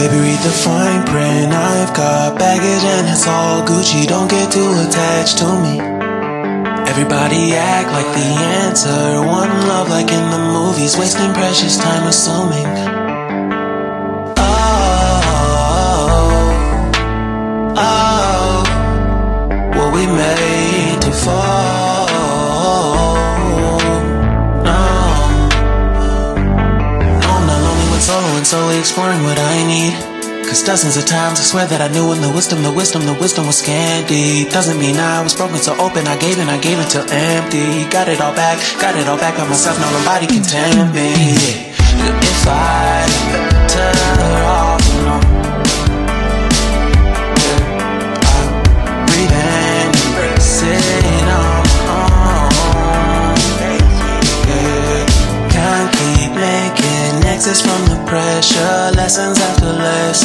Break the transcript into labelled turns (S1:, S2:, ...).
S1: Baby, read the fine print. I've got baggage and it's all Gucci. Don't get too attached to me. Everybody act like the answer. One love like in the movies. Wasting precious time assuming. Were we made to fall? No, I'm not lonely when solo and solely exploring what I need. Cause dozens of times I swear that I knew when the wisdom was scanty. Doesn't mean I was broken so open, I gave it till empty. Got it all back by myself, now nobody can tempt me. If I turn off, you know, I'll breathe and embrace it on my own. Can't keep making exits from the pressure. Lessons after lessons.